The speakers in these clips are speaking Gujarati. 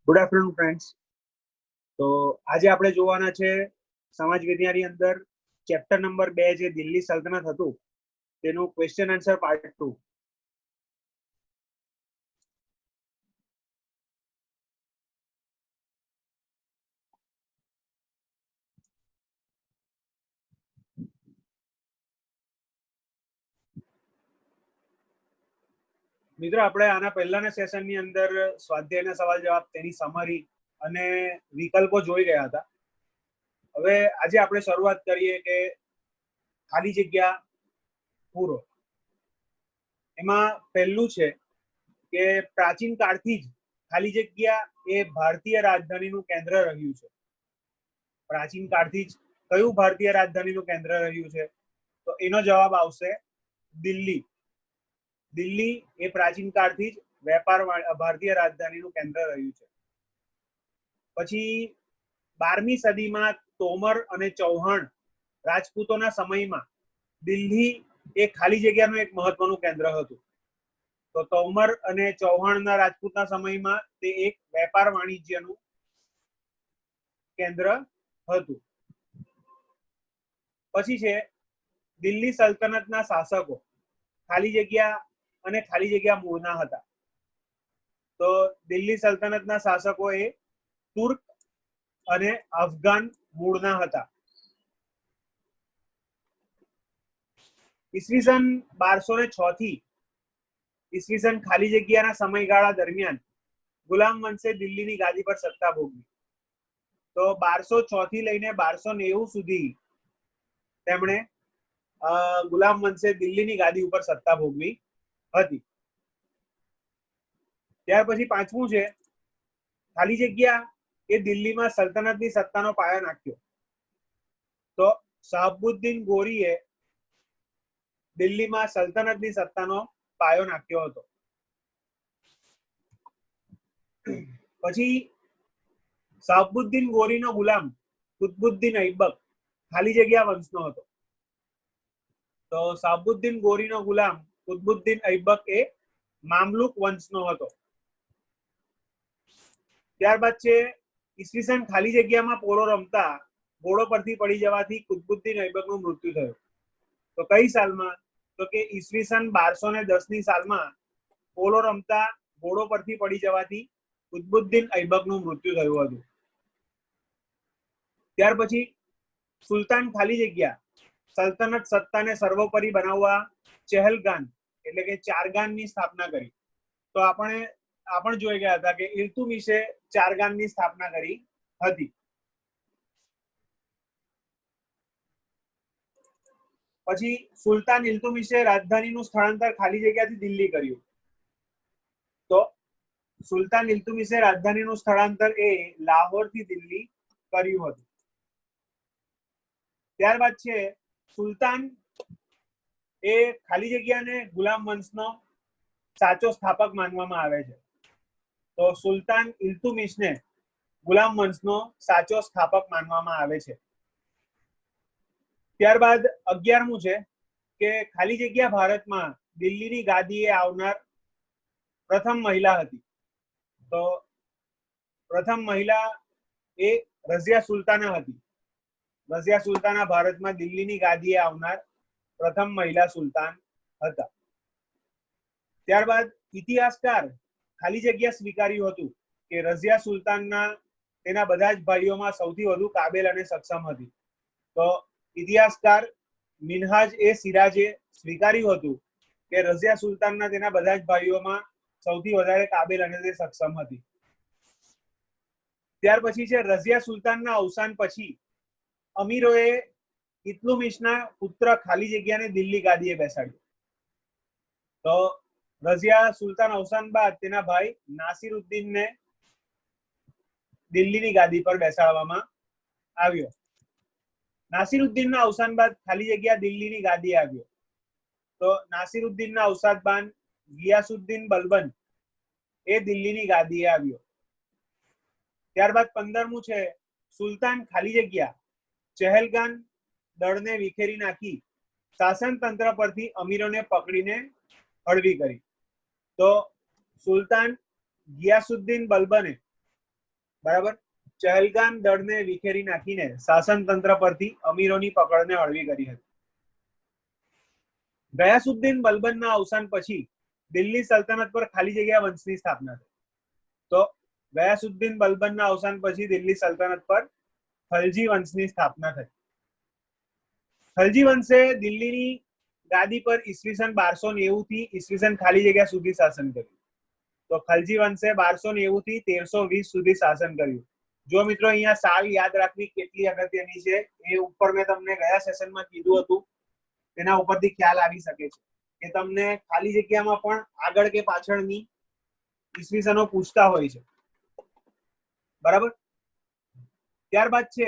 Good afternoon friends. તો આજે આપણે જોવાના છે સમાજ વિજ્ઞાનની અંદર ચેપ્ટર નંબર 2 જે દિલ્હી સલ્તનત હતું તેનું ક્વેશ્ચન આન્સર પાર્ટ 2. મિત્રો, આપણે આના પહેલાના સેશનની અંદર સ્વાધ્યાયના સવાલ જવાબ, તેની સમરી અને વિકલ્પો જોઈ ગયા હતા. હવે આજે આપણે શરૂઆત કરીએ કે ખાલી જગ્યા પૂરો. એમાં પહેલું છે કે પ્રાચીન કાળથી જ ખાલી જગ્યા એ ભારતીય રાજધાનીનું કેન્દ્ર રહ્યું છે. પ્રાચીન કાળથી જ કયું ભારતીય રાજધાનીનું કેન્દ્ર રહ્યું છે? તો એનો જવાબ આવશે દિલ્હી. દિલ્હી એ પ્રાચીન કાળથી જ વેપાર ભારતીય રાજધાનીનું કેન્દ્ર રહ્યું છે. પછી 12મી સદીમાં તોમર અને ચૌહાણ રાજપૂતોના સમયમાં દિલ્હી એ ખાલી જગ્યાનું એક મહત્વનું કેન્દ્ર હતું. તો તોમર અને ચૌહાણના રાજપૂતના સમયમાં તે એક વેપાર વાણિજ્યનું કેન્દ્ર હતું. પછી છે દિલ્હી સલ્તનતના શાસકો ખાલી જગ્યા અને ખાલી જગ્યા મૂળના હતા. તો દિલ્હી સલ્તનતના શાસકો એ તુર્ક અને અફઘાન મૂળના હતા. ઈસવીસન 1206 થી ઈસવીસન ખાલી જગ્યાના સમયગાળા દરમિયાન ગુલામ વંશે દિલ્હીની ગાદી પર સત્તા ભોગવી. તો 1206 થી લઈને 1290 સુધી તેમણે ગુલામ વંશે દિલ્હીની ગાદી ઉપર સત્તા ભોગવી હતી. ત્યાર પછી પાંચમું છે ખાલી જગ્યા એ દિલ્હીમાં સલ્તનતની સત્તાનો પાયો નાખ્યો. તો શાહબુદ્દીન ગોરીએ દિલ્હીમાં સલ્તનતની સત્તાનો પાયો નાખ્યો હતો. પછી શાહબુદ્દીન ગોરીનો ગુલામ કુતબુદ્દીન ઐબક ખાલી જગ્યા વંશનો હતો. તો શાહબુદ્દીન ગોરીનો ગુલામ કુતબુદ્દીન ઐબક એ મામલુક વંશનો હતો. ત્યારબાદ છે ઈસવીસન ખાલી જગ્યામાં પોલો રમતા ઘોડો પરથી પડી જવાથી કુતબુદ્દીન ઐબકનું મૃત્યુ થયું. તો કઈ સાલમાં? તો કે ઈસવીસન 1210 ની સાલમાં પોલો રમતા ઘોડો પરથી પડી જવાથી કુતબુદ્દીન ઐબકનું મૃત્યુ થયું હતું. ત્યાર પછી સુલતાન ખાલી જગ્યા સલ્તનત સત્તાને સર્વોપરી બનાવવા ચહેલગાન એટલે કે ચારગાનની સ્થાપના કરી. તો આપણે જોઈ ગયા હતા કે ઇલ્તુમિશે ચારગાનની સ્થાપના કરી હતી. પછી સુલતાન ઇલ્તુમિશે રાજધાનીનું સ્થળાંતર ખાલી જગ્યાથી દિલ્હી કર્યું. તો સુલતાન ઇલ્તુમિશે રાજધાનીનું સ્થળાંતર એ લાહોરથી દિલ્હી કર્યું હતું. ત્યારબાદ છે સુલતાન એ ખાલી જગ્યાને ગુલામ વંશનો સાચો સ્થાપક માનવામાં આવે છે. તો સુલતાન ઇલ્તુમિશને ગુલામ વંશનો સાચો સ્થાપક માનવામાં આવે છે. ત્યારબાદ 11મું છે કે ખાલી જગ્યા ભારતમાં દિલ્હીની ગાદીએ આવનાર પ્રથમ મહિલા હતી. તો પ્રથમ મહિલા એ રઝિયા સુલતાના હતી. રઝિયા સુલતાના ભારતમાં દિલ્હીની ગાદીએ આવનાર પ્રથમ મહિલા સુલતાન હતા. ત્યારબાદ ઇતિહાસકાર ખાલી જગ્યા સ્વીકાર્યું હતું કે રઝિયા સુલતાનના તેના બધા જ ભાઈઓમાં સૌથી વધુ કાબેલ અને સક્ષમ હતી. તો ઇતિહાસકાર મિનહાજ એ સિરાજે સ્વીકાર્યું હતું કે રઝિયા સુલતાનના તેના બધા જ ભાઈઓમાં સૌથી વધારે કાબેલ અને તે સક્ષમ હતી. ત્યાર પછી છે રઝિયા સુલતાનના અવસાન પછી અમીરોએ ઇલ્તુમિશના પુત્ર ખાલી જગ્યાને દિલ્હી ગાદીએ બેસાડ્યો. તો રઝિયા સુલતાન અવસાન બાદ તેના ભાઈ નાસિરુદ્દીનને દિલ્હીની ગાદી પર બેસાડવામાં આવ્યો. નાસિરુદ્દીનના અવસાન બાદ ખાલી જગ્યા દિલ્હીની ગાદીએ આવ્યો. તો નાસિરુદ્દીનના અવસાન બાદ ગિયાસુદ્દીન બલબન એ દિલ્હીની ગાદીએ આવ્યો. ત્યારબાદ 15મું છે સુલતાન ખાલી જગ્યા ચહેલગાન દળને વિખેરી નાખી શાસન તંત્ર પરથી અમીરોને પકડીને હળવી કરી. તો સુલતાન ગિયાસુદ્દીન બલબને બરાબર. ચહલગામ દળને વિખેરી નાખીને શાસન તંત્ર પરથી અમીરોની પકડને હળવી કરી હતી. ગયાસુદ્દીન બલબનના અવસાન પછી દિલ્હી સલ્તનત પર ખાલી જગ્યા વંશની સ્થાપના થઈ. તો ગયાસુદ્દીન બલબનના અવસાન પછી દિલ્હી સલ્તનત પર ખલજી વંશની સ્થાપના થઈ. ખલજી વંશે દિલ્હીની ગાદી પર ઈસવીસન 1290 થી ઈસવીસન ખાલી જગ્યા સુધી શાસન કર્યું. તો ખલજી વંશે 1290 થી 1320 સુધી શાસન કર્યું. જો મિત્રો અહીંયા સાલ યાદ રાખવી કેટલી અગત્યની છે એ ઉપર મેં તમને ગયા સેશનમાં કીધું હતું, તેના ઉપરથી ખ્યાલ આવી શકે છે કે તમને ખાલી જગ્યામાં પણ આગળ કે પાછળની ઈસવીસનો પૂછતા હોય છે. બરાબર. ત્યારબાદ છે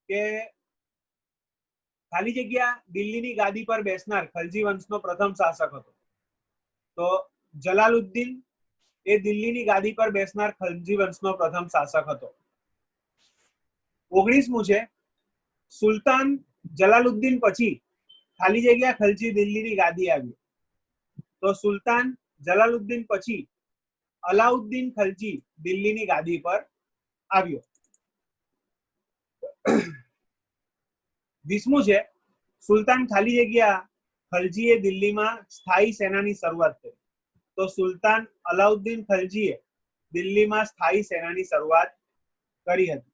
કે ખાલી જગ્યા દિલ્હીની ગાદી પર બેસનાર ખલજી વંશનો પ્રથમ શાસક હતો. તો જલાલુદ્દીન એ દિલ્હીની ગાદી પર બેસનાર ખલજી વંશનો પ્રથમ શાસક હતો. 19મું છે સુલતાન જલાલુદ્દીન પછી ખાલી જગ્યા ખલજી દિલ્હીની ગાદી આવી. તો સુલતાન જલાલુદ્દીન પછી અલાઉદ્દીન ખલજી દિલ્હીની ગાદી પર આવ્યો. 20મું છે સુલતાન ખાલી જગ્યા ખલજીએ દિલ્હીમાં સ્થાયી સેનાની શરૂઆત કરી. તો સુલતાન અલાઉદ્દીન ખલજીએ દિલ્હીમાં સ્થાયી સેનાની શરૂઆત કરી હતી.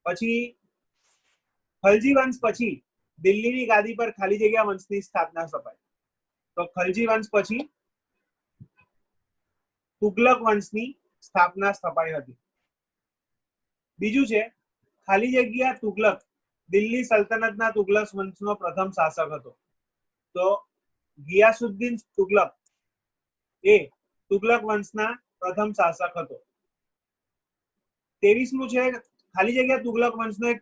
પછી ખલજી વંશ પછી દિલ્હીની ગાદી પર ખાલી જગ્યા વંશની સ્થાપના સ્થપાઈ. તો ખલજી વંશ પછી તુગલક વંશની સ્થાપના સ્થપાઈ હતી. બીજું છે ખાલી જગ્યા તુગલક દિલ્હી સલ્તનતના તુગલક વંશનો પ્રથમ શાસક હતો. તો ગિયાસુદ્દીન તુગલક એ તુગલક વંશના પ્રથમ શાસક હતો. 23મું છે ખાલી જગ્યા તુગલક વંશનો એક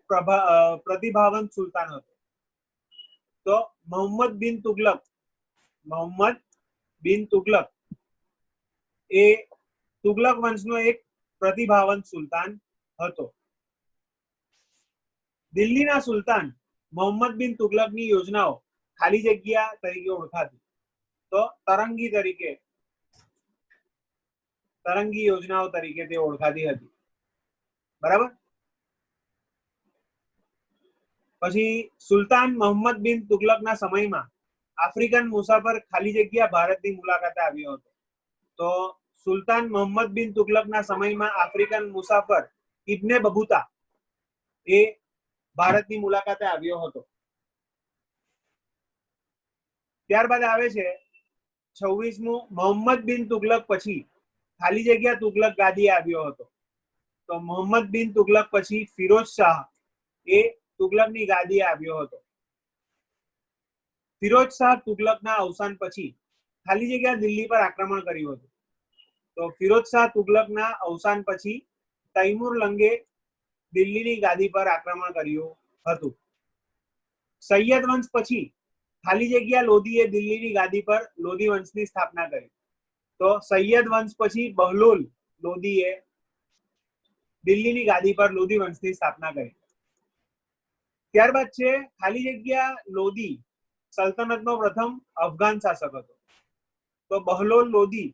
પ્રતિભાવંત સુલતાન હતો. તો મોહમ્મદ બિન તુગલક એ તુગલક વંશનો એક પ્રતિભાવંત સુલતાન હતો. દિલ્હીના સુલતાન મોહમ્મદ બિન તુગલકની યોજનાઓ ખાલી જગ્યા તરીકે ઓળખાતી. તો તરંગી યોજનાઓ તરીકે તે ઓળખાતી હતી. બરાબર. પછી સુલતાન મોહમ્મદ બિન તુગલકના સમયમાં આફ્રિકન મુસાફર ખાલી જગ્યા ભારતની મુલાકાતે આવ્યો હતો. તો સુલતાન મોહમ્મદ બિન તુગલકના સમયમાં આફ્રિકન મુસાફર ઇબ્ને બબૂતા એ ભારતની મુલાકાતે આવ્યો હતો. ત્યારબાદ આવે છે 26મું મોહમ્મદ બિન તુગલક પછી ખાલી જગ્યા તુગલક ગાદી આવ્યો હતો. તો મોહમ્મદ બિન તુગલક પછી ફિરોજ શાહ એ તુગલકની ગાદી આવ્યો હતો. ફિરોજ શાહ તુગલકના અવસાન પછી ખાલી જગ્યા દિલ્હી પર આક્રમણ કર્યું હતું. તો ફિરોજ શાહ તુગલકના અવસાન પછી તૈમુર લંગે દિલ્હીની ગાદી પર આક્રમણ કર્યું હતું. સૈયદ વંશ પછી ખાલી જગ્યા લોધીએ દિલ્હીની ગાદી પર લોધી વંશની સ્થાપના કરી. તો સૈયદ વંશ પછી બહલોલ લોધીએ દિલ્હીની ગાદી પર લોધી વંશની સ્થાપના કરી. ત્યારબાદ છે ખાલી જગ્યા લોધી સલ્તનતનો પ્રથમ અફઘાન શાસક હતો. તો બહલોલ લોધી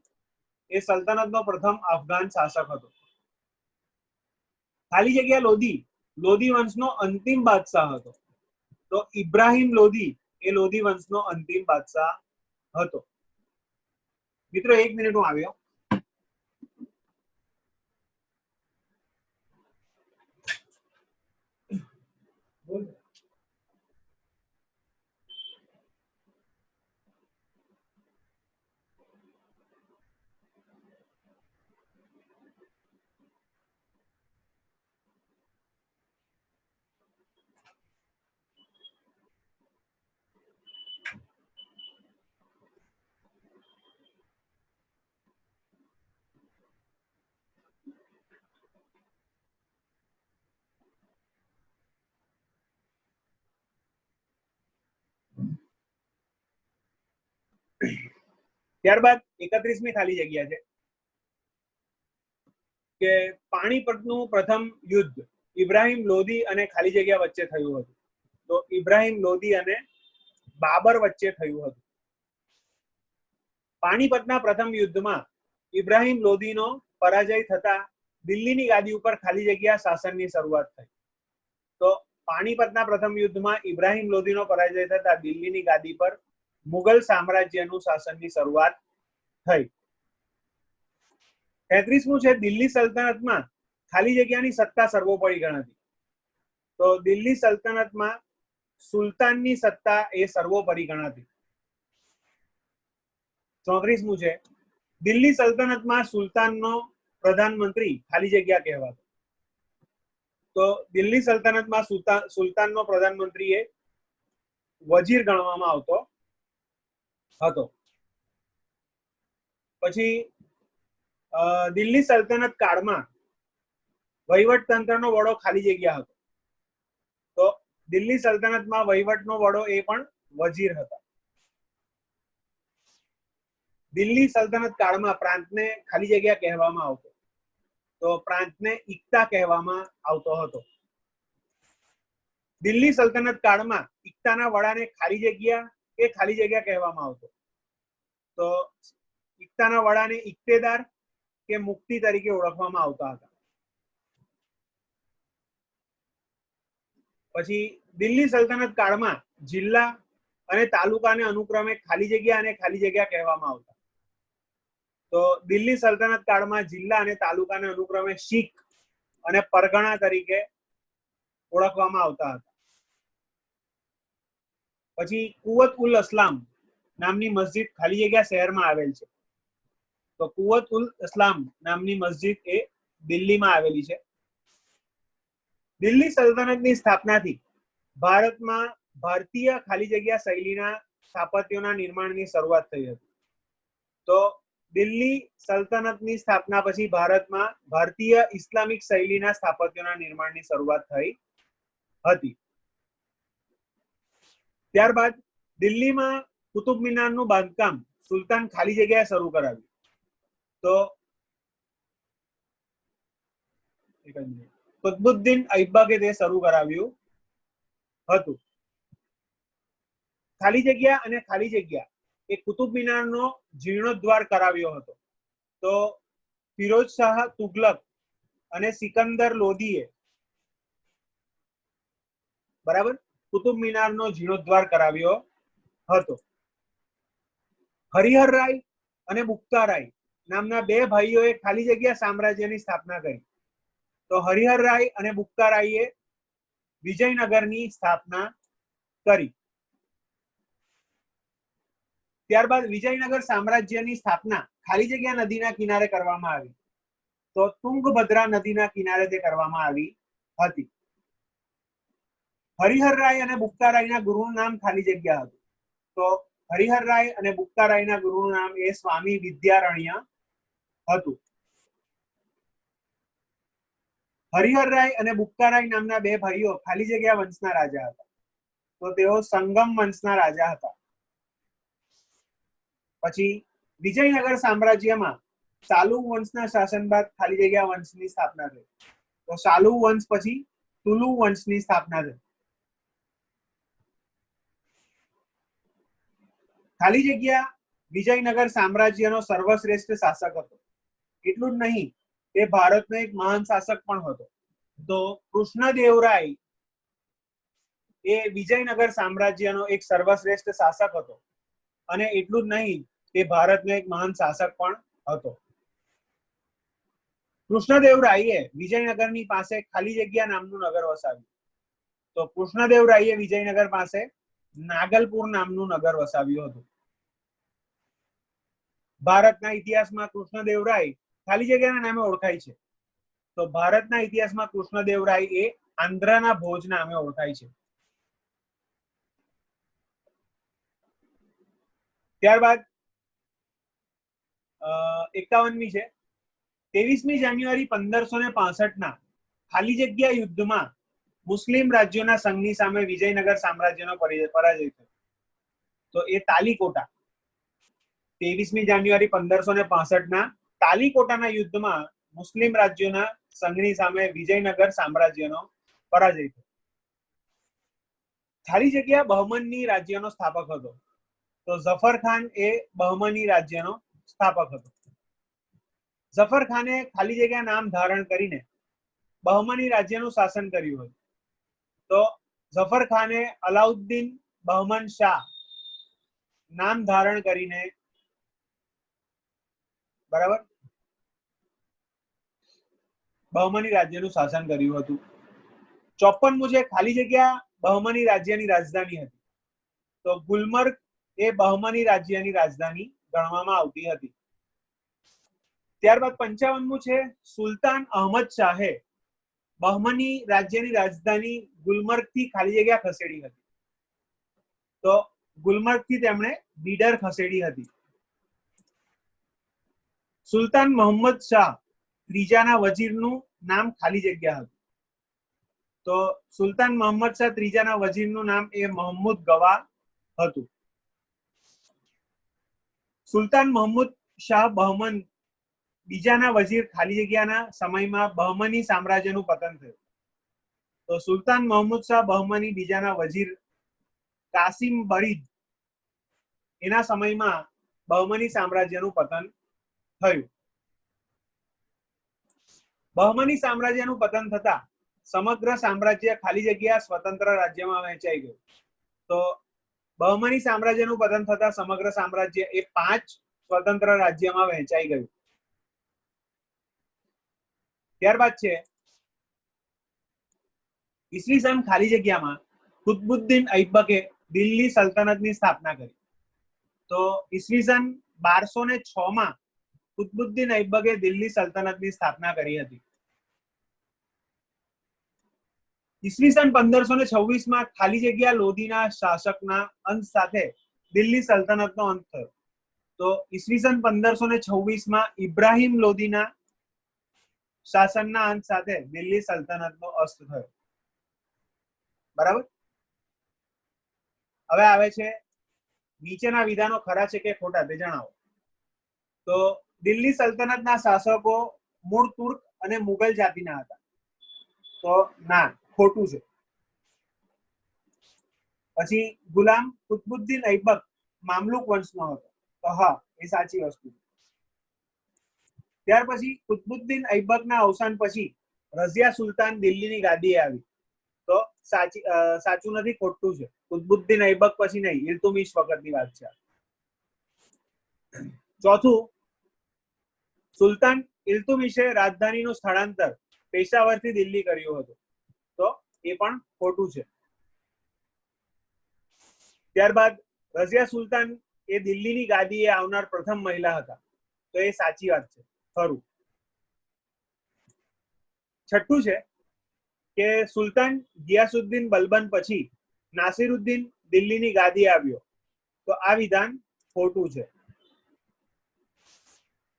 એ સલ્તનતનો પ્રથમ અફઘાન શાસક હતો. ખાલી જગ્યા લોધી વંશનો અંતિમ બાદશાહ હતો. તો ઇબ્રાહિમ લોધી એ લોધી વંશનો અંતિમ બાદશાહ હતો. મિત્રો 1 મિનિટ હું આવ્યો. ત્યારબાદ 31મી ખાલી જગ્યા છે કે પાણીપતનું પ્રથમ યુદ્ધ ઇબ્રાહિમ લોધી અને ખાલી જગ્યા વચ્ચે થયું હતું. તો ઇબ્રાહિમ લોધી અને બાબર વચ્ચે થયું હતું. પાણીપતના પ્રથમ યુદ્ધમાં ઇબ્રાહિમ લોધીનો પરાજય થતા દિલ્હીની ગાદી ઉપર ખાલી જગ્યા શાસનની શરૂઆત થઈ? તો પાણીપતના પ્રથમ યુદ્ધમાં ઇબ્રાહિમ લોધીનો પરાજય થતા દિલ્હીની ગાદી પર મુગલ સામ્રાજ્યનું શાસનની શરૂઆત થઈ. 33મું છે, દિલ્હી સલ્તનતમાં ખાલી જગ્યાની સત્તા સર્વોપરી ગણાતી? તો દિલ્હી સલ્તનતમાં સુલતાનની સત્તા એ સર્વોપરી ગણાતી. 34મું છે, દિલ્હી સલ્તનતમાં સુલતાનનો પ્રધાનમંત્રી ખાલી જગ્યા કહેવાતો? તો દિલ્હી સલ્તનતમાં સુલતાનનો પ્રધાનમંત્રી એ વજીર ગણવામાં આવતો હતો. પછી દિલ્હી સલ્તનત કાળમાં વહીવટ તંત્રનો વડો ખાલી જગ્યા હતો? તો દિલ્હી સલ્તનતમાં વહીવટનો વડો એ પણ વજીર હતા. દિલ્હી સલ્તનત કાળમાં પ્રાંતને ખાલી જગ્યા કહેવામાં આવતો? તો પ્રાંતને ઇક્તા કહેવામાં આવતો હતો. દિલ્હી સલ્તનત કાળમાં ઇક્તાના વડાને ખાલી જગ્યા કહેવામાં આવતો? તો ઇક્તાના વડાને ઇક્તેદાર કે મુક્તિ તરીકે ઓળખવામાં આવતા હતા. પછી દિલ્હી સલ્તનત કાળમાં જિલ્લા અને તાલુકાને અનુક્રમે ખાલી જગ્યા અને ખાલી જગ્યા કહેવામાં આવતા? તો દિલ્હી સલ્તનત કાળમાં જિલ્લા અને તાલુકાને અનુક્રમે શીખ અને પરગણા તરીકે ઓળખવામાં આવતા હતા. પછી કુવત ઉલ અસલામ નામની મસ્જિદ ખાલી જગ્યા શહેરમાં આવેલ છે? તો કુવત ઉલ અસલામ નામની મસ્જિદ એ દિલ્હીમાં આવેલી છે. દિલ્હી સલ્તનતની સ્થાપનાથી ભારતમાં ભારતીય ખાલી જગ્યા શૈલીના સ્થાપત્યોના નિર્માણની શરૂઆત થઈ હતી. તો દિલ્હી સલ્તનતની સ્થાપના પછી ભારતમાં ભારતીય ઇસ્લામિક શૈલીના સ્થાપત્યોના નિર્માણની શરૂઆત થઈ હતી. ત્યારબાદ દિલ્હીમાં કુતુબ મિનારનું બાંધકામ સુલતાન ખાલી જગ્યાએ શરૂ કરાવ્યું? તો કુતબુદ્દીન ઐબકે તે શરૂ કરાવ્યું હતું. ખાલી જગ્યા અને ખાલી જગ્યા એ કુતુબ મિનારનો જીર્ણોદ્ધાર કરાવ્યો હતો? તો ફિરોજ શાહ તુગલક અને સિકંદર લોધીએ બરાબર કુતુબ મિનારનો જીર્ણોદ્ધાર કરાવ્યો હતો. હરિહર રાય અને બુક્કા રાય નામના બે ભાઈઓએ ખાલી જગ્યા સામ્રાજ્યની સ્થાપના કરી? તો હરિહર રાય અને બુક્કા રાયે વિજયનગરની સ્થાપના કરી. ત્યારબાદ વિજયનગર સામ્રાજ્યની સ્થાપના ખાલી જગ્યા નદીના કિનારે કરવામાં આવી? તો તુંગભદ્રા નદીના કિનારે તે કરવામાં આવી હતી. હરિહર રાય અને બુક્કા રાયના ગુરુનું નામ ખાલી જગ્યા હતું? તો હરિહર રાય અને બુક્કા રાયના ગુરુનું નામ એ સ્વામી વિદ્યારણ્ય હતું. હરિહર રાય અને બુક્કા રાય નામના બે ભાઈઓ ખાલી જગ્યા વંશના રાજા હતા? તો તેઓ સંગમ વંશના રાજા હતા. પછી વિજયનગર સામ્રાજ્યમાં સાલુ વંશના શાસન બાદ ખાલી જગ્યા વંશની સ્થાપના થઈ? તો સાલુ વંશ પછી તુલુ વંશની સ્થાપના થઈ. ખાલી જગ્યા વિજયનગર સામ્રાજ્યનો સર્વશ્રેષ્ઠ શાસક હતો? એટલું જ નહીં, તે ભારતનો એક મહાન શાસક પણ હતો. તો કૃષ્ણદેવરાય એ વિજયનગર સામ્રાજ્યનો એક સર્વશ્રેષ્ઠ શાસક હતો અને એટલું જ નહીં, તે ભારતનો એક મહાન શાસક પણ હતો. કૃષ્ણદેવરાયે વિજયનગરની પાસે ખાલી જગ્યા નામનું નગર વસાવ્યું? તો કૃષ્ણદેવરાયે વિજયનગર પાસે નાગલપુર નામનું નગર વસાવ્યું હતું. ભારતના ઇતિહાસમાં કૃષ્ણદેવરાય ખાલી જગ્યાના નામે ઓળખાય છે? તો ભારતના ઇતિહાસમાં કૃષ્ણદેવરાય એ આંધ્રના ભોજ નામે ઓળખાય છે. ત્યારબાદ 51મી છે, 23મી જાન્યુઆરી 1565 ખાલી જગ્યા યુદ્ધમાં મુસ્લિમ રાજ્યોના સંઘની સામે વિજયનગર સામ્રાજ્યનો પરાજય થયો? તો એ તાલીકોટા. 23મી જાન્યુઆરી 1565 તાલીકોટાના યુદ્ધમાં મુસ્લિમ રાજ્યોના સંઘની સામે વિજયનગર સામ્રાજ્યનો પરાજય થયો. ખાલી જગ્યા બહમની રાજ્યનો સ્થાપક હતો? તો ઝફર ખાન એ બહમની રાજ્યનો સ્થાપક હતો. ઝફર ખાને ખાલી જગ્યા નામ ધારણ કરીને બહમની રાજ્યનું શાસન કર્યું હતું. તો ઝફર ખાને અલાઉદ્દીન બહમન શાહ નામ ધારણ કરીને, બરાબર, બહમની રાજ્યનું શાસન કર્યું હતું. 54 છે ખાલી જગ્યા બહમની રાજ્યની રાજધાની હતી. તો ગુલમર્ગ એ બહમની રાજ્યની રાજધાની ગણવામાં આવતી હતી. ત્યારબાદ 55 છે સુલતાન અહમદ શાહે બહમની રાજ્યની રાજધાની ગુલમર્ગ થી ખાલી જગ્યા ખસેડી હતી. તો ગુલમર્ગ થી તેમણે બીડર ખસેડી હતી. સુલતાન મોહમ્મદ શાહ ત્રીજાના વજીરનું નામ ખાલી જગ્યા હતું. તો સુલતાન મોહમ્મદ શાહ ત્રીજાના વજીરનું નામ એ મહમૂદ ગવા હતું. સુલતાન મોહમ્મદ શાહ બહમન બીજાના વજીર ખાલી જગ્યાના સમયમાં બહમની સામ્રાજ્યનું પતન થયું. તો સુલતાન મોહમ્મદ શાહ બહમની બીજાના વજીર કાસિમ બરીદ એના સમયમાં બહમની સામ્રાજ્યનું પતન થયું. બહમની સામ્રાજ્યનું પતન થતા સમગ્ર સામ્રાજ્ય ખાલી જગ્યા સ્વતંત્ર રાજ્યમાં વહેંચાઈ ગયું. તો બહમની સામ્રાજ્યનું પતન થતા સમગ્ર સામ્રાજ્ય એ 5 સ્વતંત્ર રાજ્યમાં વહેંચાઈ ગયું. ત્યારબાદ છે ઈસવીસન ખાલી જગ્યામાં કુતબુદ્દીન ઐબકે દિલ્હી સલ્તનતની સ્થાપના કરી. તો ઈસવીસન 1206 માં કુતબુદ્દીન ઐબકે દિલ્હી સલ્તનતની સ્થાપના કરી હતી. ઈસવીસન 1526 માં ખાલી જગ્યા લોધીના શાસકના અંત સાથે દિલ્હી સલ્તનતનો અંત થયો. તો ઈસવીસન 1526 માં ઇબ્રાહિમ લોધીના શાસનના અંત સાથે દિલ્હી સલ્તનતનો અસ્ત થયો. બરાબર. હવે આવે છે નીચેના વિધાનો ખરા છે કે ખોટા તે જણાવો. તો દિલ્હી સલ્તનતના શાસકો મૂળ તુર્ક અને મુગલ જાતિના હતા. તો ના, ખોટું છે. પછી ગુલામ કુતબુદ્દીન ઐબક મામલુક વંશનો હતો. તો હા, એ સાચી વસ્તુ. ત્યાર પછી કુતબુદ્દીન ઐબકના અવસાન પછી રઝિયા સુલતાન દિલ્હીની ગાદીએ આવી. તો સાચું નથી, ખોટું છે. કુતબુદ્દીન ઐબક પછી નહીં, ઇલ્તુમિશ વખતની વાત છે. ચોથું, સુલતાન ઇલ્તુમિશે રાજધાનીનું સ્થળાંતર પેશાવરથી દિલ્હી કર્યું હતું. તો એ પણ ખોટું છે. ત્યારબાદ રઝિયા સુલતાન એ દિલ્હીની ગાદીએ આવનાર પ્રથમ મહિલા હતા. તો એ સાચી વાત છે, ખરું. છઠ્ઠું છે કે સુલતાન ગિયાસુદ્દીન બલબન પછી નાસિરુદ્દીન દિલ્હીની ગાદીએ આવ્યો. તો આ વિધાન ખોટું છે.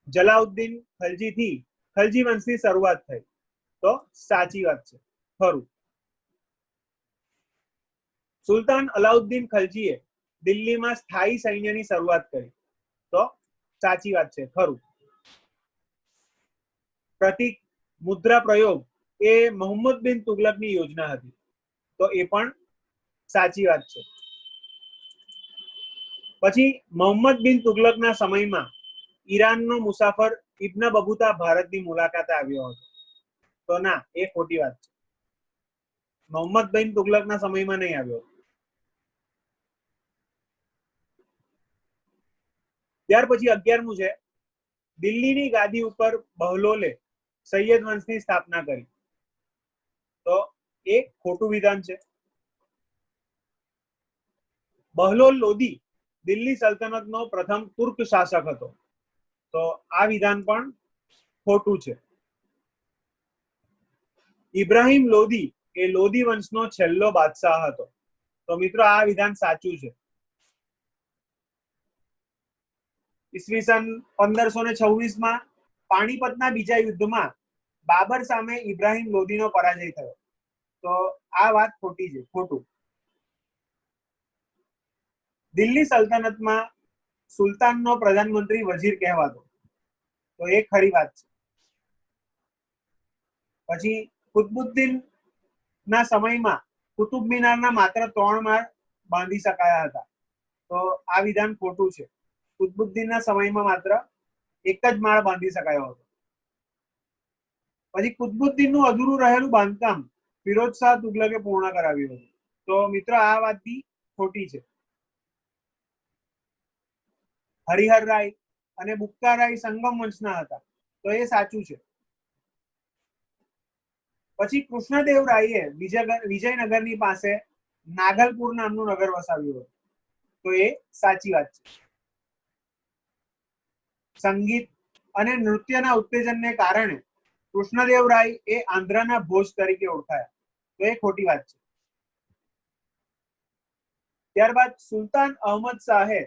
જલાઉદ્દીન ખલજીથી ખલજી વંશની શરૂઆત થઈ. તો સાચી વાત છે, ખરું. સુલતાન અલાઉદ્દીન ખલજીએ દિલ્હીમાં સ્થાયી સૈન્યની શરૂઆત કરી. તો સાચી વાત છે, ખરું. પ્રતીક મુદ્રા પ્રયોગ એ મોહમ્મદ બિન તુગલકની યોજના હતી. તો એ પણ સાચી વાત છે. પછી મોહમ્મદ બિન તુગલકના સમયમાં ઈરાનનો મુસાફર ઇબ્ન બબુતા ભારતની મુલાકાતે આવ્યો હતો. તો ના, એ ખોટી વાત છે. મોહમ્મદ બિન તુગલકના સમયમાં નહીં આવ્યો. ત્યાર પછી 11મું છે દિલ્હીની ગાદી ઉપર બહલોલે સૈયદ વંશની સ્થાપના કરી. તો એ ખોટું વિધાન છે. બહલોલ લોદી દિલ્હી સલ્તનતનો પ્રથમ તુર્ક શાસક હતો. તો આ વિધાન પણ ખોટું છે. ઇબ્રાહિમ લોદી એ લોદી વંશનો છેલ્લો બાદશાહ હતો. તો મિત્રો આ વિધાન સાચું છે. ઈસવીસન 1526 માં પાણીપતના બીજા યુદ્ધમાં બાબર સામે ઇબ્રાહિમ લોદીનો પરાજય થયો. તો આ વાત ખોટી છે, ખોટું. દિલ્હી સલ્તનતમાં સુલતાનનો પ્રધાનમંત્રી વજીર કહેવાતો. તો એ ખરી વાત છે. પછી કુતબુદ્દીન ના સમયમાં કુતુબ મિનારના માત્ર 3 માળ બાંધી શકાયા હતા. તો આ વિધાન ખોટું છે. કુતબુદ્દીનના સમયમાં માત્ર 1 જ માળ બાંધી શકાયો હતો. પછી કુતુબુદ્દીનનું અધૂરું રહેલું બાંધકામ ફિરોજ શાહ તુગલકે પૂર્ણ કરાવ્યું હતું. તો મિત્રો આ વાત બી ખોટી છે. હરિહર રાય અને બુક્કા રાય સંગમ વંશના હતા, તો એ સાચું છે. પછી કૃષ્ણદેવ રાયે વિજયનગરની પાસે નાગલપુર નામનું નગર વસાવ્યું હતું, તો એ સાચી વાત છે. સંગીત અને નૃત્યના ઉત્તેજનને કારણે કૃષ્ણદેવ રાય એ આંધ્રના ભોજ તરીકે ઓળખાયા, તો એ ખોટી વાત છે. ત્યારબાદ સુલતાન અહમદ શાહે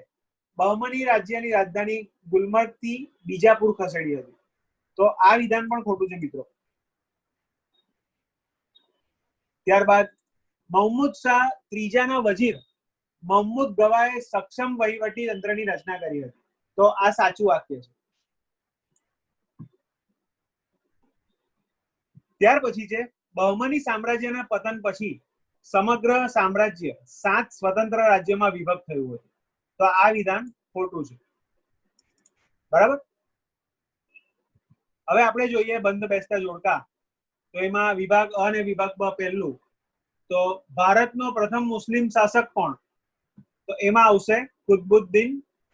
બહમની રાજ્યની રાજધાની ગુલમર્ગ થી બીજાપુર ખસેડી હતી, તો આ વિધાન પણ ખોટું છે મિત્રો. ત્યારબાદ મહમૂદ શાહ ત્રીજાના વજીર મહમૂદ ગવાએ સક્ષમ વહીવટી તંત્રની રચના કરી હતી, તો આ સાચું વાક્ય છે. ત્યાર પછી છે બહમની સામ્રાજ્યના પતન પછી સમગ્ર સામ્રાજ્ય 7 સ્વતંત્ર રાજ્યોમાં વિભક્ત થયું હતું, તો આ વિધાન ખોટું છે. બરાબર. હવે આપણે જોઈએ બંધ બેસતા જોડકા. તો એમાં વિભાગ અ અને વિભાગ બ પહેલું. તો ભારતનો પ્રથમ મુસ્લિમ શાસક કોણ? તો એમાં આવશે કુતુબુદ્દીન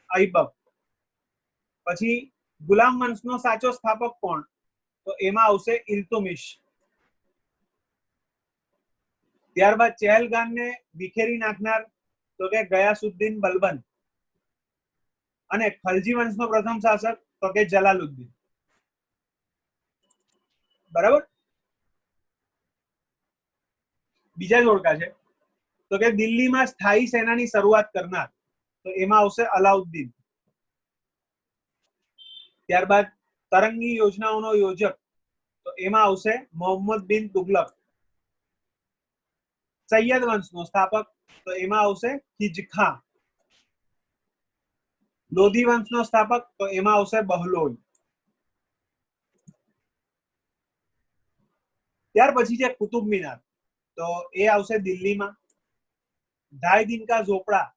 ઐબક. પછી ગુલામ વંશનો સાચો સ્થાપક કોણ? તો એમાં આવશે ઇલ્તુમિશ. ત્યારબાદ ચહેલગામને વિખેરી નાખનાર તો કે ગયાસુદ્દીન બલબન. અને ખલજી વંશનો પ્રથમ શાસક તો કે જલાલુદ્દીન. બરાબર. બીજા જોડકા છે તો કે દિલ્હીમાં સ્થાયી સેનાની શરૂઆત કરનાર, તો એમાં આવશે અલાઉદ્દીન. ત્યારબાદ તરંગી યોજનાઓનો યોજક, તો એમાં આવશે મોહમ્મદ બિન તુગલક. સૈયદ વંશનો સ્થાપક, તો એમાં આવશે ખિજખા. લોધી વંશનો સ્થાપક, તો એમાં આવશે બહલોલ. ત્યાર પછી છે કુતુબ મિનાર, તો એ આવશે દિલ્હીમાં. ઢાઈ દિનકા ઝોપડા,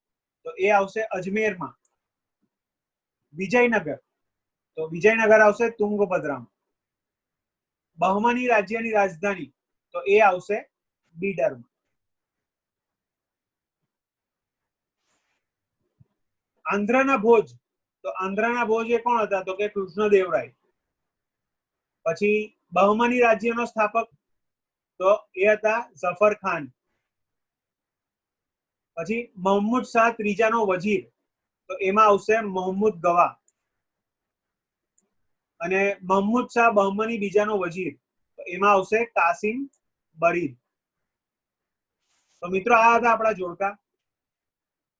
તો એ આવશે અજમેરમાં. વિજયનગર, તો વિજયનગર આવશે તુંગભદ્રામાં. બહમની રાજ્યની રાજધાની, તો એ આવશે બીડરમાં. આંધ્રના ભોજ, તો આંધ્રના ભોજ એ કોણ હતા? તો કે કૃષ્ણદેવરાય. પછી બહમની રાજ્યનો સ્થાપક, તો એ હતા ઝફર ખાન. પછી મહમૂદ શાહ ત્રીજાનો વજીર, તો એમાં આવશે મોહમ્મદ ગવા. અને મહમૂદ શાહ બહમની બીજાનો વજીર, તો એમાં આવશે કાસિમ બરીદ. તો મિત્રો આ હતા આપણા જોડકા.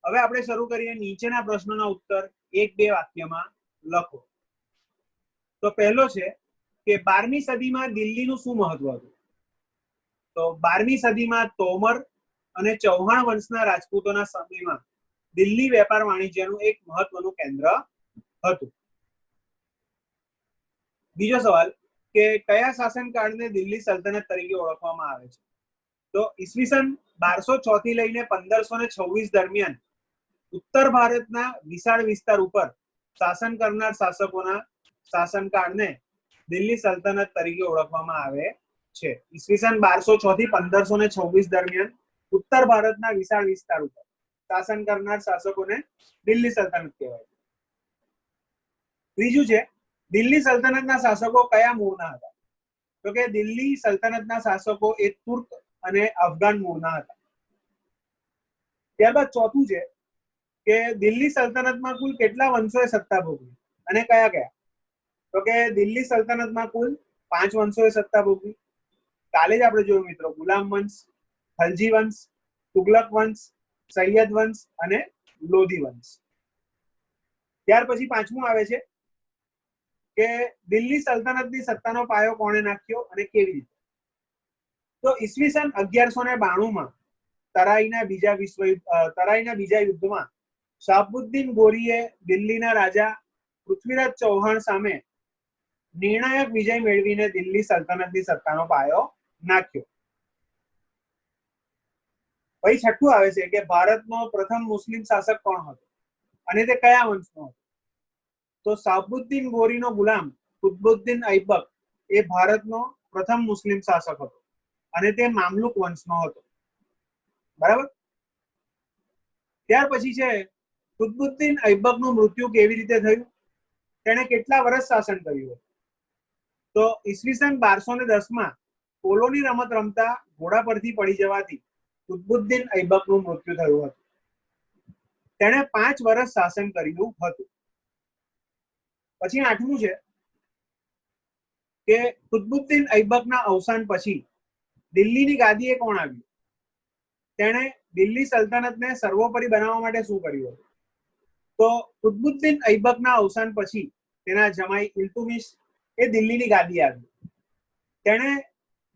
હવે આપણે શરૂ કરીએ નીચેના પ્રશ્નોના ઉત્તર 1-2 વાક્યમાં લખો. તો પહેલો છે કે 12મી સદીમાં દિલ્હીનું શું મહત્વ હતું? તો 12મી સદીમાં તોમર અને ચૌહાણ વંશના રાજપૂતોના સમયમાં દિલ્હી વેપાર વાણિજ્યનું એક મહત્વનું કેન્દ્ર હતું. બીજો સવાલ કે કયા શાસનકાળને દિલ્હી સલ્તનત તરીકે ઓળખવામાં આવે છે? તો ઈસવીસન 1206 થી લઈને 1526 દરમિયાન ઉત્તર ભારતના વિશાળ વિસ્તાર ઉપર શાસન કરનાર શાસકોના શાસનકાળને દિલ્હી સલ્તનત તરીકે ઓળખવામાં આવે છે. ઈસવીસન 1206 થી 1526 દરમિયાન ઉત્તર ભારતના વિશાળ વિસ્તાર ઉપર શાસન કરનાર શાસકોને દિલ્હી સલ્તનત કહેવાય છે. ત્રીજું છે દિલ્હી સલ્તનતના શાસકો કયા મૂળના હતા? તો કે દિલ્હી સલ્તનતના શાસકો એ તુર્ક અને અફઘાન મૂળના હતા. ત્યારબાદ ચોથું છે કે દિલ્હી સલ્તનતમાં કુલ કેટલા વંશોએ સત્તા ભોગવી અને કયા કયા? તો કે દિલ્હી સલ્તનતમાં કુલ 5 વંશોએ સત્તા ભોગવી. કાલે જ આપણે જોયું મિત્રો, ગુલામ વંશ, ખલજી વંશ, તુગલક વંશ, સૈયદ વંશ અને લોધી વંશ. ત્યાર પછી પાંચમું આવે છે કે દિલ્હી સલ્તનતની સત્તાનો પાયો કોણે નાખ્યો અને કેવી રીતે? તો ઈસવીસન 1192માં તરાઈના બીજા યુદ્ધમાં શાહબુદ્દીન ગોરીએ દિલ્હીના રાજા પૃથ્વીરાજ ચૌહાણ સામે નિર્ણાયક વિજય મેળવીને દિલ્હી સલ્તનતની સત્તાનો પાયો નાખ્યો. પછી છઠ્ઠું આવે છે કે ભારતનો પ્રથમ મુસ્લિમ શાસક કોણ હતો અને તે કયા વંશનો હતો? તો શાહબુદ્દીન ગોરીનો ગુલામ કુતુબુદ્દીન ઐબક એ ભારતનો પ્રથમ મુસ્લિમ શાસક હતો અને તે મામલુક વંશનો હતો. બરાબર. ત્યાર પછી છે કુતબુદ્દીન ઐબકનું મૃત્યુ કેવી રીતે થયું, તેણે કેટલા વર્ષ શાસન કર્યું? તો ઈસવીસન 1210 પોલોની રમત રમતા ઘોડા પરથી પડી જવાથી કુતબુદ્દીન ઐબકનું મૃત્યુ થયું હતું. તેણે 5 વર્ષ શાસન કર્યું હતું. પછી 8મું છે કે કુતબુદ્દીન ઐબકના અવસાન પછી દિલ્હીની ગાદીએ કોણ આવ્યું? તેણે દિલ્હી સલ્તનતને સર્વોપરી બનાવવા માટે શું કર્યું હતું? તો કુતબુદ્દીન ઐબકના અવસાન પછી તેના જમાઈ ઇલ્તુમિશ એ દિલ્હીની ગાદીએ આવ્યું. તેણે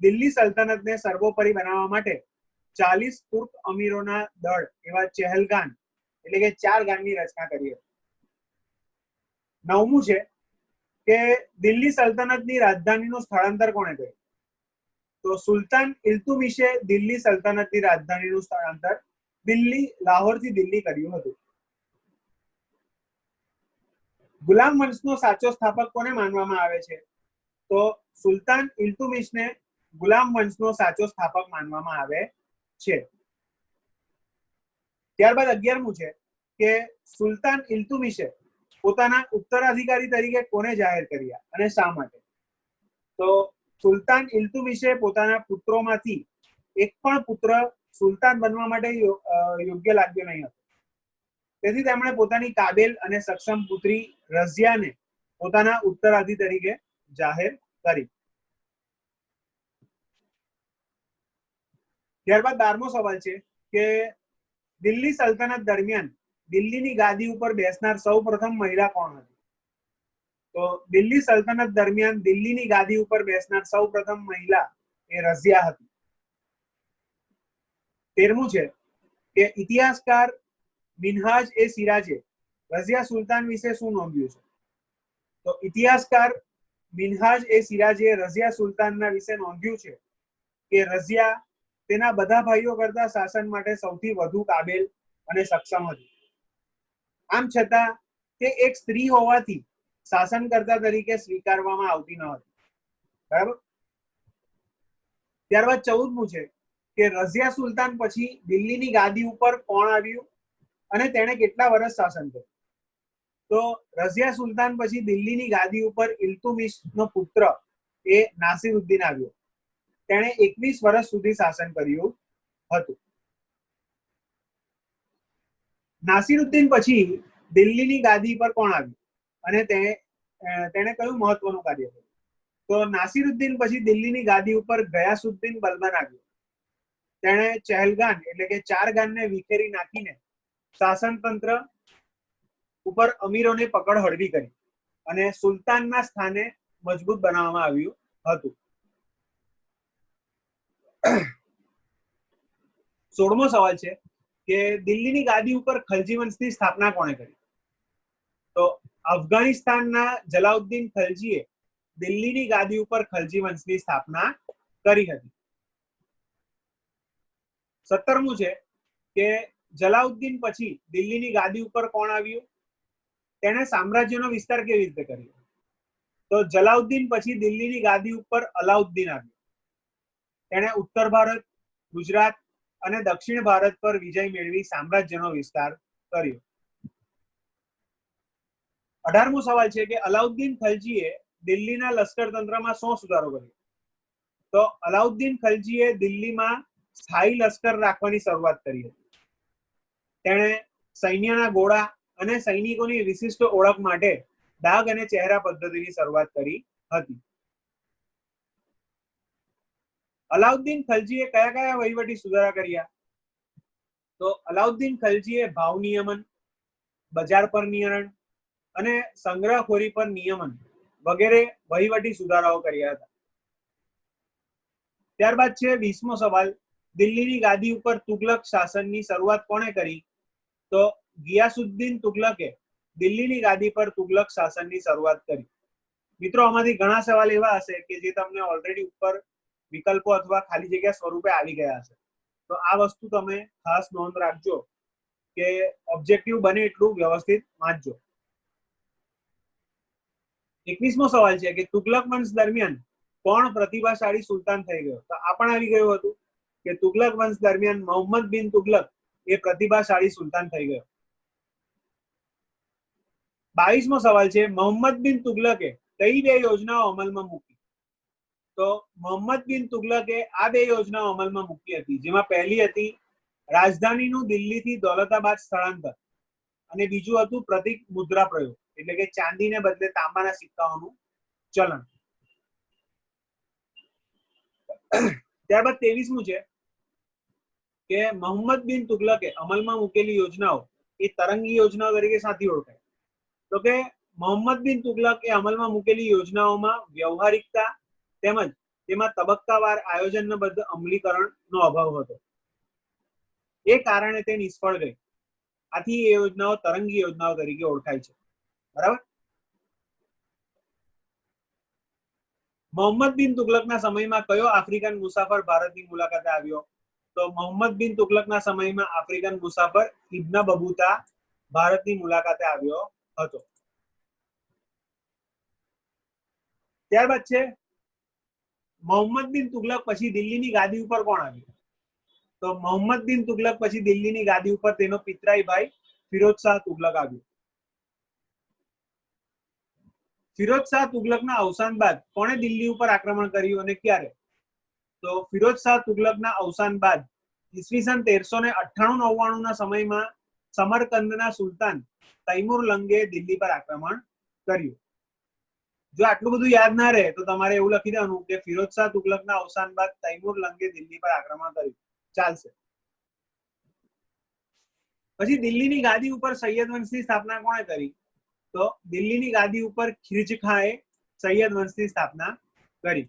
દિલ્હી સલ્તનતને સર્વોપરી બનાવવા માટે 40 તુર્ક અમીરોના દળ એવા ચહેલગાન એટલે કે 4 ગાનની રચના કરી હતી. 9મું છે કે દિલ્હી સલ્તનતની રાજધાનીનું સ્થળાંતર કોણે કર્યું? તો સુલતાન ઇલ્તુમિશે દિલ્હી સલ્તનતની રાજધાનીનું સ્થળાંતર લાહોરથી દિલ્હી કર્યું હતું. ગુલામ વંશનો સાચો સ્થાપક કોને માનવામાં આવે છે? તો સુલતાન ઇલ્તુમિશને ગુલામ વંશનો સાચો સ્થાપક માનવામાં આવે છે. ત્યારબાદ 11મું છે કે સુલતાન ઇલ્તુમિશે પોતાના ઉત્તરાધિકારી તરીકે કોને જાહેર કર્યા અને શા માટે? તો સુલતાન ઇલ્તુમિશે પોતાના પુત્રોમાંથી એક પણ પુત્ર સુલતાન બનવા માટે યોગ્ય લાગ્યો નહીં હતો. તેથી તેમણે પોતાની કાબેલ અને સક્ષમ પુત્રી રઝિયાને પોતાના ઉત્તરાધિકારી તરીકે જાહેર કરી. ત્યારબાદ 12મો સવાલ છે કે દિલ્હી સલ્તનત દરમિયાન દિલ્હીની ગાદી ઉપર બેસનાર સૌ પ્રથમ મહિલા કોણ હતી? તો દિલ્હી સલ્તનત દરમિયાન દિલ્હીની ગાદી ઉપર બેસનાર સૌ પ્રથમ મહિલા એ રઝિયા હતી. 13મું છે કે ઇતિહાસકાર મિનહાજ એ સિરાજે રઝિયા સુલતાન વિશે શું નોંધ્યું છે? તો ઇતિહાસકાર મિનહાજ એ સિરાજે રઝિયા સુલતાનના વિશે નોંધ્યું છે કે રઝિયા તેના બધા ભાઈઓ કરતા શાસન માટે સૌથી વધુ કાબેલ અને સક્ષમ હતી. આમ છતાં તે એક સ્ત્રી હોવાથી શાસનકર્તા તરીકે સ્વીકારવામાં આવતી ન હતી. બરાબર. ત્યારબાદ 14મું છે કે રઝિયા સુલતાન પછી દિલ્હીની ગાદી ઉપર કોણ આવ્યું અને તેણે કેટલા વર્ષ શાસન કર્યું? તો રઝિયા સુલતાન પછી દિલ્હીની ગાદી ઉપર ઇલ્તુમિશનો પુત્ર એ નાસિરુદ્દીન આવ્યો. તેણે 21 વર્ષ સુધી શાસન કર્યું હતું. નાસિરુદ્દીન પછી દિલ્હીની ગાદી પર કોણ આવ્યું અને તેણે કયું મહત્વનું કાર્ય કર્યું? તો નાસિરુદ્દીન પછી દિલ્હીની ગાદી ઉપર ગયાસુદ્દીન બલબન આવ્યો. તેણે ચહેલગાન એટલે કે 4 ગાનને વિખેરી નાખીને શાસન તંત્ર ઉપર અમીરોની પકડ હળવી કરી અને સુલતાનના સ્થાને મજબૂત બનાવવામાં આવ્યું હતું. 16મો સવાલ છે કે દિલ્હીની ગાદી ઉપર ખલજી વંશની સ્થાપના કોણે કરી? તો અફઘાનિસ્તાનના જલાઉદ્દીન ખલજીએ દિલ્હીની ગાદી ઉપર ખલજી વંશની સ્થાપના કરી હતી. 17મું છે કે જલાઉદ્દીન પછી દિલ્હીની ગાદી ઉપર કોણ આવ્યું? તેણે સામ્રાજ્યનો વિસ્તાર કેવી રીતે કર્યો? તો જલાઉદ્દીન પછી દિલ્હીની ગાદી ઉપર અલાઉદ્દીન આવ્યો. તેણે ઉત્તર ભારત, ગુજરાત અને દક્ષિણ ભારત પર વિજય મેળવી સામ્રાજ્યનો વિસ્તાર કર્યો. 18મો સવાલ છે કે અલાઉદ્દીન ખલજીએ દિલ્હીના લશ્કર તંત્રમાં શું સુધારો કર્યો? તો અલાઉદ્દીન ખલજીએ દિલ્હીમાં સ્થાયી લશ્કર રાખવાની શરૂઆત કરી હતી. તેણે સૈન્યના ઘોડા અને સૈનિકોની વિશિષ્ટ ઓળખ માટે ડાઘ અને ચહેરા પદ્ધતિની શરૂઆત કરી હતી. અલાઉદ્દીન ખલજીએ કયા કયા વહીવટી સુધારા કર્યા? તો અલાઉદ્દીન ખલજીએ ભાવ નિયમન, બજાર પર નિયમન અને સંગ્રહખોરી પર નિયમન વગેરે વહીવટી સુધારાઓ કર્યા હતા. ત્યારબાદ છે 20મો સવાલ, દિલ્હીની ગાદી ઉપર તુગલક શાસનની શરૂઆત કોણે કરી? તો ગિયાસુદ્દીન તુગલકે દિલ્હીની ગાદી પર તુગલક શાસનની શરૂઆત કરી. મિત્રો, આમાંથી ઘણા સવાલ એવા હશે કે જે તમને ઓલરેડી ઉપર વિકલ્પો અથવા ખાલી જગ્યા સ્વરૂપે આવી ગયા હશે. તો આ વસ્તુ તમે ખાસ નોંધ રાખજો કે ઓબ્જેક્ટિવ બને એટલું વ્યવસ્થિત વાંચજો. 21મો સવાલ છે કે તુગલક વંશ દરમિયાન કોણ પ્રતિભાશાળી સુલતાન થઈ ગયો? તો આ પણ આવી ગયું હતું કે તુગલક વંશ દરમિયાન મોહમ્મદ બિન તુગલક એ પ્રતિભાશાળી સુલતાન થઈ ગયો. 22મો સવાલ છે, મોહમ્મદ બિન તુગલકે કઈ બે યોજનાઓ અમલમાં મૂકી? તો મોહમ્મદ બિન તુગલકે આ બે યોજનાઓ અમલમાં મૂકી હતી, જેમાં પહેલી હતી રાજધાનીનું દિલ્હીથી દૌલતાબાદ સ્થળાંતર અને બીજું હતું પ્રતિક મુદ્રા પ્રયોગ, એટલે કે ચાંદીને બદલે તાંબાના સિક્કાઓનું ચલણ. ત્યારબાદ 23મું છે કે મોહમ્મદ બિન તુગલકે અમલમાં મૂકેલી યોજનાઓ એ તરંગી યોજનાઓ તરીકે સાથી ઓળખાય? તો કે મોહમ્મદ બિન તુગલક એ અમલમાં મૂકેલી યોજનાઓમાં વ્યવહારિકતા તેમજ તેમાં તબક્કાવાર આયોજનબદ્ધ અમલીકરણનો અભાવ હતો. એ કારણે તે નિષ્ફળ ગઈ. આથી એ યોજનાઓ તરંગી યોજનાઓ તરીકે ઓળખાય છે. બરાબર. મોહમ્મદ બિન તુગલકના સમયમાં કયો આફ્રિકન મુસાફર ભારતની મુલાકાતે આવ્યો? તો મોહમ્મદ બિન તુગલકના સમયમાં આફ્રિકન મુસાફર ઇબ્ન બબૂતા ભારતની મુલાકાતે આવ્યો હતો. ત્યારબાદ છે મોહમ્મદ બિન તુગલક પછી દિલ્હીની ગાદી ઉપર કોણ આવ્યું? તો મોહમ્મદ બિન તુગલક પછી દિલ્હીની ગાદી ઉપર તેનો પિતરાઈ ભાઈ ફિરોજ શાહ તુગલક આવ્યો. ફિરોજ શાહ તુગલકના અવસાન બાદ કોણે દિલ્હી ઉપર આક્રમણ કર્યું અને ક્યારે? તો ફિરોજ શાહ તુગલકના અવસાન બાદ ઈસવીસન 1398-99 ના સમયમાં સમરકંદના સુલતાન તૈમુર લંગે દિલ્હી પર આક્રમણ કર્યું. જો આટલું બધું યાદ ના રહે તો તમારે એવું લખી દેવાનું કે ફિરોજ શાહ તુગલકના અવસાન બાદ તૈમુર લંગે દિલ્હી પર આક્રમણ કર્યું. ચાલશે. પછી દિલ્હીની ગાદી ઉપર સૈયદ વંશની સ્થાપના કોણે કરી? તો દિલ્હીની ગાદી ઉપર ખિલજી ખાએ સૈયદ વંશની સ્થાપના કરી.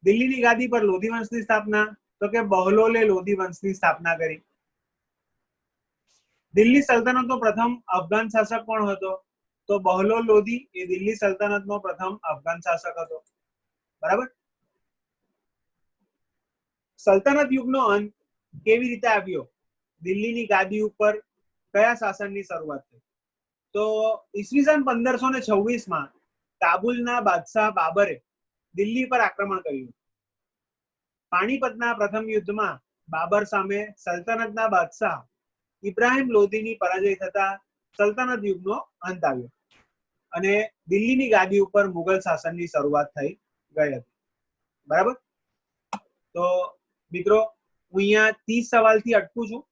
દિલ્હીની ગાદી પર લોધી વંશની સ્થાપના? તો કે બહલોલે લોધી વંશની સ્થાપના કરી. દિલ્હી સલ્તનતનો પ્રથમ અફઘાન શાસક કોણ હતો? તો બહલોલ લોધી એ દિલ્હી સલ્તનતનો પ્રથમ અફઘાન શાસક હતો. બરાબર. સલ્તનત યુગનો અંત કેવી રીતે આવ્યો? દિલ્હીની ગાદી ઉપર કયા શાસનની શરૂઆત થઈ? તો ઈસવીસન 1526માં કાબુલના બાદશાહ બાબરે દિલ્હી પર આક્રમણ કર્યું. પાણીપતના પ્રથમ યુદ્ધમાં બાબર સામે સલ્તનતના બાદશાહ ઇબ્રાહિમ લોધીની પરાજય થતા સલ્તનત યુગનો અંત આવ્યો અને દિલ્હીની ગાદી ઉપર મુગલ શાસનની શરૂઆત થઈ ગઈ હતી. બરાબર. તો મિત્રો હું અહીંયા 30 સવાલથી અટકું છું.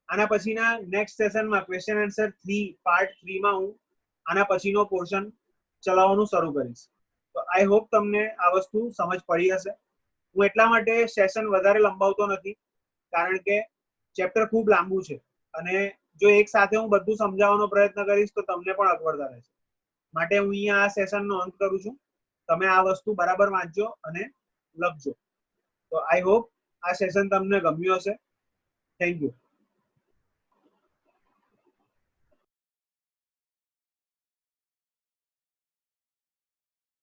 આના પછીના નેક્સ્ટ સેશનમાં ક્વેશ્ચન આન્સર 3 પાર્ટ 3 માં હું આના પછીનો પોર્શન ચલાવવાનું શરૂ કરીશ. તો આઈ હોપ તમને આ વસ્તુ સમજ પડી હશે. હું એટલા માટે સેશન વધારે લંબાવતો નથી, કારણ કે ચેપ્ટર ખૂબ લાંબુ છે અને જો એક સાથે હું બધું સમજાવવાનો પ્રયત્ન કરીશ તો તમને પણ અગવડતા રહેશે. માટે હું અહીંયા આ સેશનનો અંત કરું છું. તમે આ વસ્તુ બરાબર વાંચજો અને લખજો. તો આઈ હોપ આ સેશન તમને ગમ્યું હશે. Thank you.